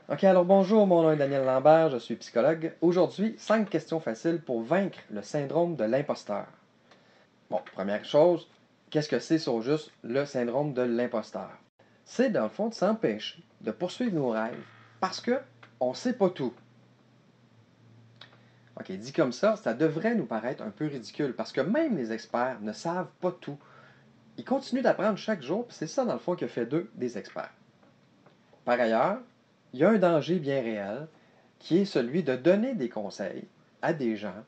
Ok, alors bonjour, mon nom est Daniel Lambert, je suis psychologue. Aujourd'hui, 5 questions faciles pour vaincre le syndrome de l'imposteur. Bon, première chose, qu'est-ce que c'est sur juste le syndrome de l'imposteur? C'est dans le fond de s'empêcher de poursuivre nos rêves parce que on sait pas tout. Ok, dit comme ça devrait nous paraître un peu ridicule parce que même les experts ne savent pas tout. Ils continuent d'apprendre chaque jour, puis c'est ça dans le fond qui a fait d'eux des experts. Par ailleurs, il y a un danger bien réel qui est celui de donner des conseils à des gens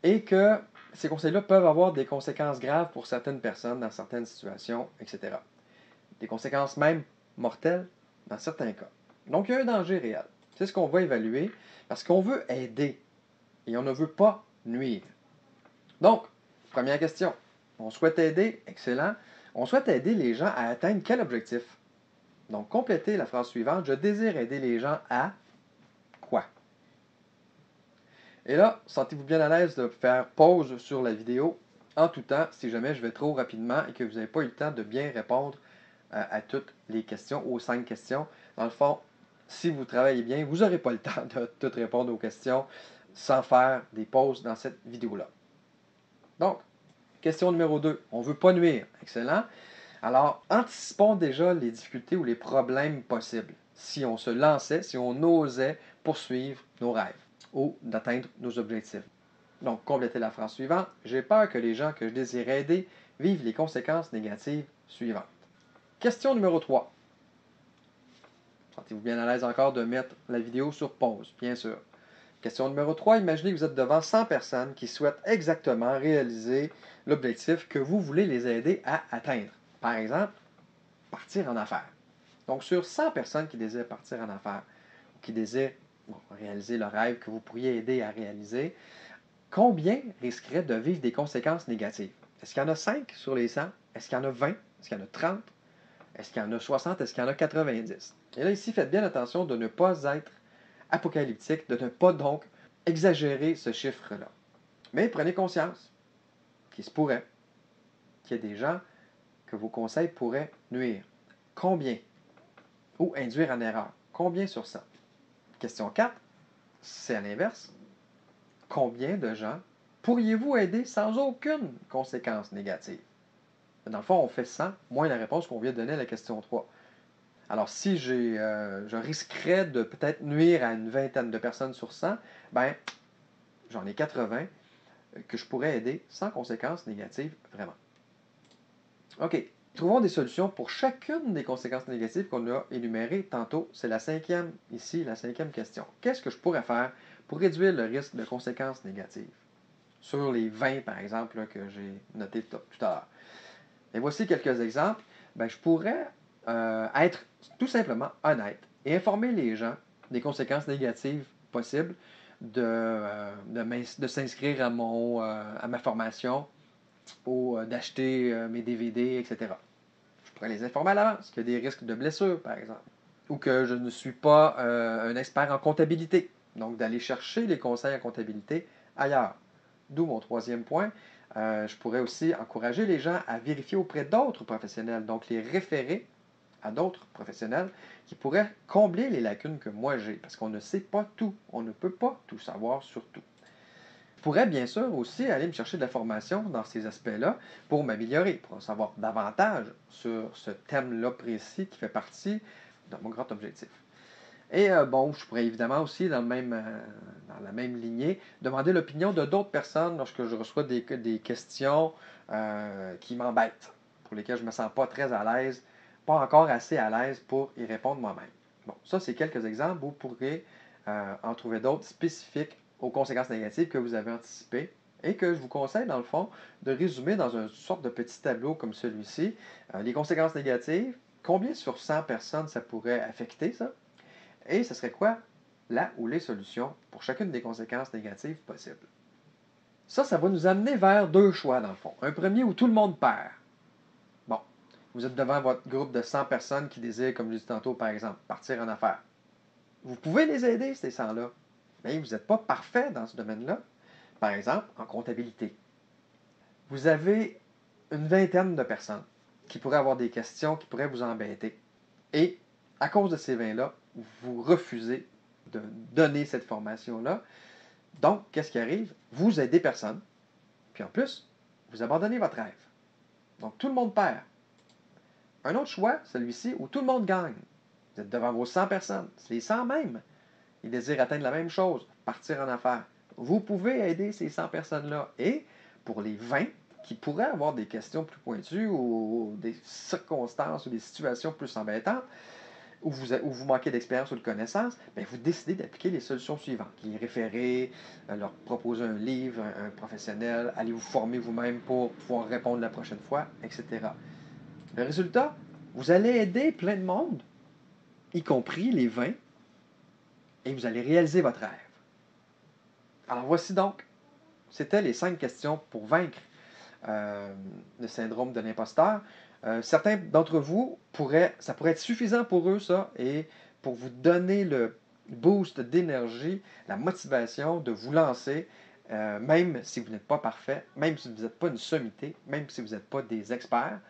et que ces conseils-là peuvent avoir des conséquences graves pour certaines personnes dans certaines situations, etc. Des conséquences même mortelles dans certains cas. Donc, il y a un danger réel. C'est ce qu'on va évaluer parce qu'on veut aider et on ne veut pas nuire. Donc, première question. On souhaite aider, excellent. On souhaite aider les gens à atteindre quel objectif? Donc, complétez la phrase suivante. Je désire aider les gens à quoi? Et là, sentez-vous bien à l'aise de faire pause sur la vidéo en tout temps si jamais je vais trop rapidement et que vous n'avez pas eu le temps de bien répondre à toutes les questions, aux 5 questions. Dans le fond, si vous travaillez bien, vous n'aurez pas le temps de tout répondre aux questions sans faire des pauses dans cette vidéo-là. Donc, question numéro 2. On ne veut pas nuire. Excellent. Alors, anticipons déjà les difficultés ou les problèmes possibles si on se lançait, si on osait poursuivre nos rêves ou d'atteindre nos objectifs. Donc, complétez la phrase suivante. J'ai peur que les gens que je désire aider vivent les conséquences négatives suivantes. Question numéro 3. Sentez-vous bien à l'aise encore de mettre la vidéo sur pause, bien sûr. Question numéro 3. Imaginez que vous êtes devant 100 personnes qui souhaitent exactement réaliser l'objectif que vous voulez les aider à atteindre. Par exemple, partir en affaires. Donc, sur 100 personnes qui désirent partir en affaires, qui désirent réaliser le rêve que vous pourriez aider à réaliser, combien risqueraient de vivre des conséquences négatives? Est-ce qu'il y en a 5 sur les 100? Est-ce qu'il y en a 20? Est-ce qu'il y en a 30? Est-ce qu'il y en a 60? Est-ce qu'il y en a 90? Et là, ici, faites bien attention de ne pas être apocalyptique, de ne pas donc exagérer ce chiffre-là. Mais prenez conscience qu'il se pourrait qu'il y ait des gens que vos conseils pourraient nuire. Combien? Ou induire en erreur. Combien sur 100? Question 4, c'est à l'inverse. Combien de gens pourriez-vous aider sans aucune conséquence négative? Dans le fond, on fait 100 moins la réponse qu'on vient de donner à la question 3. Alors, si je risquerais de peut-être nuire à une vingtaine de personnes sur 100, ben, j'en ai 80 que je pourrais aider sans conséquences négatives, vraiment. OK. Trouvons des solutions pour chacune des conséquences négatives qu'on a énumérées tantôt. C'est la cinquième, ici, la cinquième question. Qu'est-ce que je pourrais faire pour réduire le risque de conséquences négatives? Sur les 20, par exemple, là, que j'ai noté tout à l'heure. Et voici quelques exemples. Ben, je pourrais être tout simplement honnête et informer les gens des conséquences négatives possibles de s'inscrire à ma formation ou d'acheter mes DVD, etc. Je pourrais les informer à l'avance qu'il y a des risques de blessure, par exemple, ou que je ne suis pas un expert en comptabilité. Donc, d'aller chercher les conseils en comptabilité ailleurs. D'où mon troisième point. Je pourrais aussi encourager les gens à vérifier auprès d'autres professionnels, donc les référer à d'autres professionnels qui pourraient combler les lacunes que moi j'ai, parce qu'on ne sait pas tout, on ne peut pas tout savoir sur tout. Je pourrais bien sûr aussi aller me chercher de la formation dans ces aspects-là pour m'améliorer, pour en savoir davantage sur ce thème-là précis qui fait partie de mon grand objectif. Et bon, je pourrais évidemment aussi, dans la même lignée, demander l'opinion de d'autres personnes lorsque je reçois des questions qui m'embêtent, pour lesquelles je ne me sens pas très à l'aise, pas encore assez à l'aise pour y répondre moi-même. Bon, ça, c'est quelques exemples. Vous pourrez en trouver d'autres spécifiques aux conséquences négatives que vous avez anticipées et que je vous conseille, dans le fond, de résumer dans une sorte de petit tableau comme celui-ci. Les conséquences négatives, combien sur 100 personnes ça pourrait affecter, ça? Et ce serait quoi la ou les solutions pour chacune des conséquences négatives possibles? Ça va nous amener vers deux choix, dans le fond. Un premier où tout le monde perd. Bon, vous êtes devant votre groupe de 100 personnes qui désirent, comme je l'ai dit tantôt, par exemple, partir en affaires. Vous pouvez les aider, ces 100-là, mais vous n'êtes pas parfait dans ce domaine-là. Par exemple, en comptabilité. Vous avez une vingtaine de personnes qui pourraient avoir des questions, qui pourraient vous embêter. Et à cause de ces 20-là, vous refusez de donner cette formation-là. Donc, qu'est-ce qui arrive? Vous aidez personne, puis en plus, vous abandonnez votre rêve. Donc, tout le monde perd. Un autre choix, celui-ci, où tout le monde gagne. Vous êtes devant vos 100 personnes. C'est les 100 mêmes. Ils désirent atteindre la même chose, partir en affaires. Vous pouvez aider ces 100 personnes-là. Et pour les 20 qui pourraient avoir des questions plus pointues ou des circonstances ou des situations plus embêtantes, où vous manquez d'expérience ou de connaissances, bien, vous décidez d'appliquer les solutions suivantes. Les référer, leur proposer un livre, un professionnel, aller vous former vous-même pour pouvoir répondre la prochaine fois, etc. Le résultat, vous allez aider plein de monde, y compris les 20, et vous allez réaliser votre rêve. Alors voici donc, c'était les 5 questions pour vaincre le syndrome de l'imposteur. Certains d'entre vous, ça pourrait être suffisant pour eux, ça, et pour vous donner le boost d'énergie, la motivation de vous lancer, même si vous n'êtes pas parfait, même si vous n'êtes pas une sommité, même si vous n'êtes pas des experts.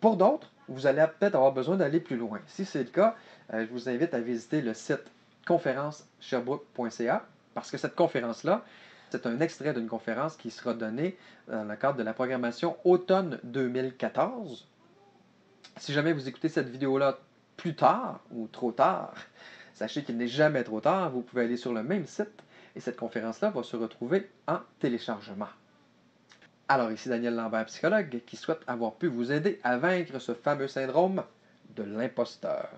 Pour d'autres, vous allez peut-être avoir besoin d'aller plus loin. Si c'est le cas, je vous invite à visiter le site conférencesherbrooke.ca parce que cette conférence-là, c'est un extrait d'une conférence qui sera donnée dans le cadre de la programmation automne 2014. Si jamais vous écoutez cette vidéo-là plus tard ou trop tard, sachez qu'il n'est jamais trop tard. Vous pouvez aller sur le même site et cette conférence-là va se retrouver en téléchargement. Alors ici Daniel Lambert, psychologue, qui souhaite avoir pu vous aider à vaincre ce fameux syndrome de l'imposteur.